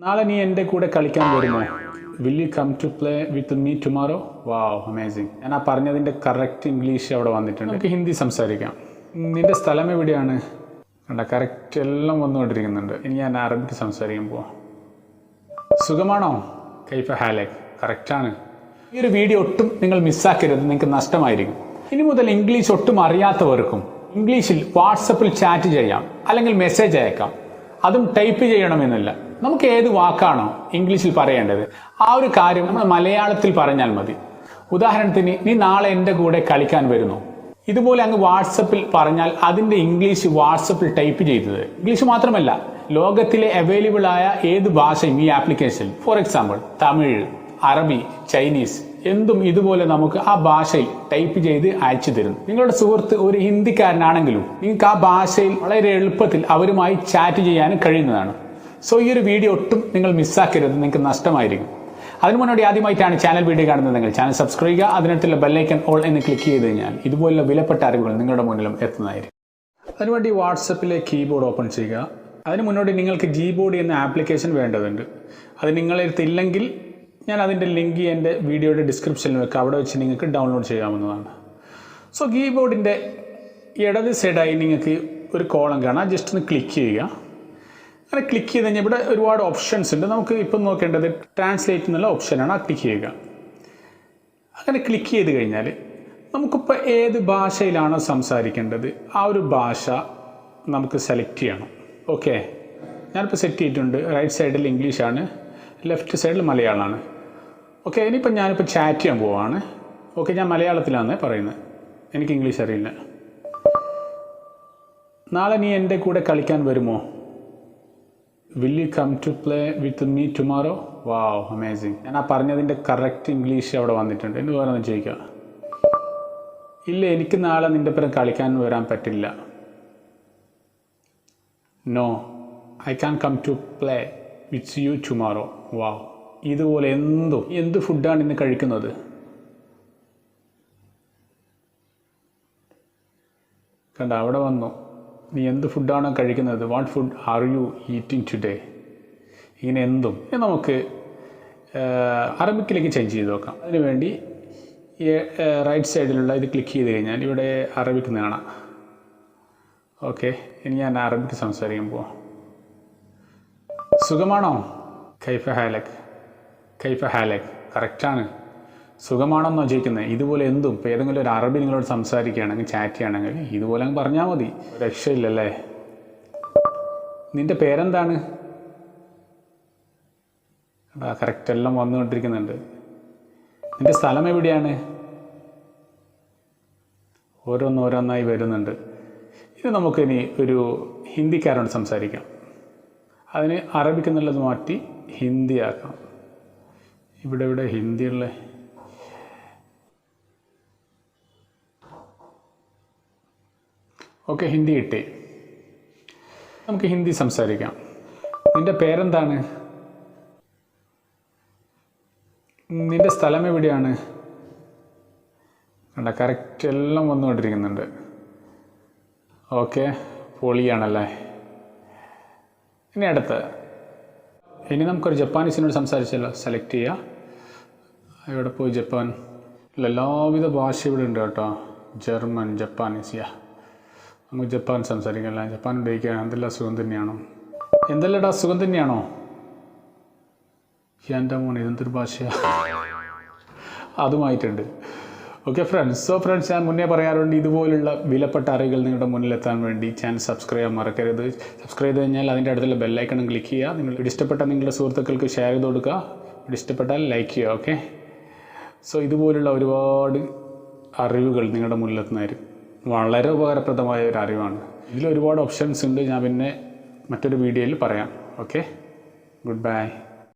നാളെ നീ എൻ്റെ കൂടെ കളിക്കാൻ വരുമോ? Will you come to play with me tomorrow? Wow, amazing. ഞാൻ ആ പറഞ്ഞതിൻ്റെ കറക്റ്റ് ഇംഗ്ലീഷ് അവിടെ വന്നിട്ടുണ്ട്. നമുക്ക് ഹിന്ദി സംസാരിക്കാം. നിൻ്റെ സ്ഥലം എവിടെയാണ്? കണ്ട, കറക്റ്റ് എല്ലാം വന്നുകൊണ്ടിരിക്കുന്നുണ്ട്. ഇനി ഞാൻ അറബിക്ക് സംസാരിക്കുമ്പോൾ സുഖമാണോ? കൈഫ ഹാലക്. കറക്റ്റാണ്. ഈ ഒരു വീഡിയോ ഒട്ടും നിങ്ങൾ മിസ്സാക്കരുത്, നിങ്ങൾക്ക് നഷ്ടമായിരിക്കും. ഇനി മുതൽ ഇംഗ്ലീഷ് ഒട്ടും അറിയാത്തവർക്കും ഇംഗ്ലീഷിൽ വാട്സപ്പിൽ ചാറ്റ് ചെയ്യാം, അല്ലെങ്കിൽ മെസ്സേജ് അയക്കാം. അതും ടൈപ്പ് ചെയ്യണമെന്നില്ല. നമുക്ക് ഏത് വാക്കാണോ ഇംഗ്ലീഷിൽ പറയേണ്ടത് ആ ഒരു കാര്യം നമ്മൾ മലയാളത്തിൽ പറഞ്ഞാൽ മതി. ഉദാഹരണത്തിന്, നീ നാളെ എൻ്റെ കൂടെ കളിക്കാൻ വരുന്നു. ഇതുപോലെ അങ്ങ് വാട്സപ്പിൽ പറഞ്ഞാൽ അതിൻ്റെ ഇംഗ്ലീഷ് വാട്സപ്പിൽ ടൈപ്പ് ചെയ്തത്. ഇംഗ്ലീഷ് മാത്രമല്ല, ലോകത്തിലെ അവൈലബിൾ ആയ ഏത് ഭാഷയും ഈ ആപ്ലിക്കേഷനിൽ, ഫോർ എക്സാമ്പിൾ തമിഴ്, അറബി, ചൈനീസ്, എന്തും ഇതുപോലെ നമുക്ക് ആ ഭാഷയിൽ ടൈപ്പ് ചെയ്ത് അയച്ചു തരുന്നു. നിങ്ങളുടെ സുഹൃത്ത് ഒരു ഹിന്ദിക്കാരനാണെങ്കിലും നിങ്ങൾക്ക് ആ ഭാഷയിൽ വളരെ എളുപ്പത്തിൽ അവരുമായി ചാറ്റ് ചെയ്യാനും കഴിയുന്നതാണ്. സോ ഈ ഒരു വീഡിയോ ഒട്ടും നിങ്ങൾ മിസ്സാക്കരുത്, നിങ്ങൾക്ക് നഷ്ടമായിരിക്കും. അതിനു മുന്നോടി ആദ്യമായിട്ടാണ് ചാനൽ വീഡിയോ കാണുന്നതെങ്കിൽ ചാനൽ സബ്സ്ക്രൈബ് ചെയ്യുക. അതിനടുത്തുള്ള ബെല്ലൈക്കൺ ഓൾ എന്ന് ക്ലിക്ക് ചെയ്ത് കഴിഞ്ഞാൽ ഇതുപോലുള്ള വിലപ്പെട്ട അറിവുകൾ നിങ്ങളുടെ മുന്നിലും എത്തുന്നതായിരിക്കും. അതിനുവേണ്ടി വാട്സപ്പിലെ കീബോർഡ് ഓപ്പൺ ചെയ്യുക. അതിന് മുന്നോടി നിങ്ങൾക്ക് ജീബോർഡ് എന്ന ആപ്ലിക്കേഷൻ വേണ്ടതുണ്ട്. അത് നിങ്ങളെടുത്തില്ലെങ്കിൽ ഞാൻ അതിൻ്റെ ലിങ്ക് എൻ്റെ വീഡിയോയുടെ ഡിസ്ക്രിപ്ഷനിൽ വെക്കാം. അവിടെ വെച്ച് നിങ്ങൾക്ക് ഡൗൺലോഡ് ചെയ്യാവുന്നതാണ്. സോ കീബോർഡിൻ്റെ ഇടത് സൈഡായി നിങ്ങൾക്ക് ഒരു കോളം കാണാം. ജസ്റ്റ് ഒന്ന് ക്ലിക്ക് ചെയ്യുക. അങ്ങനെ ക്ലിക്ക് ചെയ്ത് കഴിഞ്ഞാൽ ഇവിടെ ഒരുപാട് ഓപ്ഷൻസ് ഉണ്ട്. നമുക്ക് ഇപ്പം നോക്കേണ്ടത് ട്രാൻസ്ലേറ്റ് എന്നുള്ള ഓപ്ഷനാണ്. ആ ക്ലിക്ക് ചെയ്യുക. അങ്ങനെ ക്ലിക്ക് ചെയ്ത് കഴിഞ്ഞാൽ നമുക്കിപ്പോൾ ഏത് ഭാഷയിലാണോ സംസാരിക്കേണ്ടത് ആ ഒരു ഭാഷ നമുക്ക് സെലക്ട് ചെയ്യണം. ഓക്കെ, ഞാനിപ്പോൾ സെറ്റ് ചെയ്തിട്ടുണ്ട്. റൈറ്റ് സൈഡിൽ ഇംഗ്ലീഷാണ്, ലെഫ്റ്റ് സൈഡിൽ മലയാളമാണ്. ഓക്കെ, ഇനിയിപ്പോൾ ഞാനിപ്പോൾ ചാറ്റ് ചെയ്യാൻ പോവാണ്. ഓക്കെ, ഞാൻ മലയാളത്തിലാണ് പറയുന്നത്, എനിക്ക് ഇംഗ്ലീഷ് അറിയില്ല. നാളെ നീ എൻ്റെ കൂടെ കളിക്കാൻ വരുമോ? Will you come to play with me tomorrow? Wow, amazing. ഞാൻ ആ പറഞ്ഞതിൻ്റെ കറക്റ്റ് ഇംഗ്ലീഷ് അവിടെ വന്നിട്ടുണ്ട്. എന്ന് വേണമെന്ന് ചോദിക്കുക. ഇല്ല, എനിക്ക് നാളെ നിൻ്റെ പേര് കളിക്കാൻ വരാൻ പറ്റില്ല. No, I can come to play with you tomorrow. Wow. ഇതുപോലെ എന്ത് ഫുഡാണ് ഇന്ന് കഴിക്കുന്നത്? കണ്ട, അവിടെ വന്നു. നീ എന്ത് ഫുഡാണോ കഴിക്കുന്നത്? What food are you eating today? ഇങ്ങനെ എന്തും. നമുക്ക് അറബിക്കിലേക്ക് ചേഞ്ച് ചെയ്ത് നോക്കാം. അതിനുവേണ്ടി ഈ റൈറ്റ് സൈഡിലുള്ള ഇത് ക്ലിക്ക് ചെയ്ത് കഴിഞ്ഞാൽ ഇവിടെ അറബിക്ക് കാണാം. ഓക്കെ, ഇനി ഞാൻ അറബിക്ക് സംസാരിക്കുമ്പോൾ സുഖമാണോ? കൈഫ ഹാലക്. കൈഫ ഹാലക്. കറക്റ്റാണ്. സുഖമാണെന്നോ ചോദിക്കുന്നത്? ഇതുപോലെ എന്തും. ഇപ്പോൾ ഏതെങ്കിലും ഒരു അറബി നിങ്ങളോട് സംസാരിക്കുകയാണെങ്കിൽ, ചാറ്റ് ചെയ്യുകയാണെങ്കിൽ ഇതുപോലെ അങ്ങ് പറഞ്ഞാൽ മതി. രക്ഷയില്ലല്ലേ. നിൻ്റെ പേരെന്താണ്? കറക്റ്റ് എല്ലാം വന്നുകൊണ്ടിരിക്കുന്നുണ്ട്. നിൻ്റെ സ്ഥലം എവിടെയാണ്? ഓരോന്നോരോന്നായി വരുന്നുണ്ട്. ഇത് നമുക്കിനി ഒരു ഹിന്ദിക്കാരോട് സംസാരിക്കാം. അതിന് അറബിക്ക് എന്നുള്ളത് മാറ്റി ഹിന്ദി ആക്കാം. ഇവിടെ ഹിന്ദിയുള്ള ഓക്കെ, ഹിന്ദി കിട്ടി. നമുക്ക് ഹിന്ദി സംസാരിക്കാം. നിൻ്റെ പേരെന്താണ്? നിൻ്റെ സ്ഥലം എവിടെയാണ്? കണ്ട, കറക്റ്റ് എല്ലാം വന്നുകൊണ്ടിരിക്കുന്നുണ്ട്. ഓക്കെ, പൊളിയാണല്ലേ. ഇനി ഇനി നമുക്കൊരു ജപ്പാനീസിനോട് സംസാരിച്ചല്ലോ. സെലക്ട് ചെയ്യുക. ഇവിടെ പോയി ജപ്പാൻ. എല്ലാവിധ ഭാഷ ഇവിടെ ഉണ്ട് കേട്ടോ. German, Japanese. നമുക്ക് ജപ്പാൻ സംസാരിക്കല്ല. ജപ്പാൻ ഉപയോഗിക്കുക. എന്തെല്ലാം സുഖം തന്നെയാണോ? എന്തെല്ലാടാ സുഖം തന്നെയാണോ? എൻ്റെ മോനെ, ഇതെന്തൊരു ഭാഷയാണ്? അതുമായിട്ടുണ്ട്. Okay friends. സോ ഫ്രണ്ട്സ്, ഞാൻ മുന്നേ പറയാറുണ്ട്, ഇതുപോലുള്ള വിലപ്പെട്ട അറിവുകൾ നിങ്ങളുടെ മുന്നിലെത്താൻ വേണ്ടി ചാനൽ സബ്സ്ക്രൈബ് ചെയ്യാൻ മറക്കരുത്. സബ്സ്ക്രൈബ് ചെയ്ത് കഴിഞ്ഞാൽ അതിൻ്റെ അടുത്തുള്ള ബെല്ലൈക്കണും ക്ലിക്ക് ചെയ്യുക. നിങ്ങൾ ഇഷ്ടപ്പെട്ട നിങ്ങളുടെ സുഹൃത്തുക്കൾക്ക് ഷെയർ ചെയ്ത് കൊടുക്കുക. ഇഷ്ടപ്പെട്ടാൽ ലൈക്ക് ചെയ്യുക. ഓക്കെ, സോ ഇതുപോലുള്ള ഒരുപാട് അറിവുകൾ നിങ്ങളുടെ മുന്നിലെത്തുന്നതായിരിക്കും. വളരെ ഉപകാരപ്രദമായ ഒരു അറിവാണ്. ഇതിൽ ഒരുപാട് ഓപ്ഷൻസ് ഉണ്ട്. ഞാൻ പിന്നെ മറ്റൊരു വീഡിയോയിൽ പറയാം. Okay, good bye.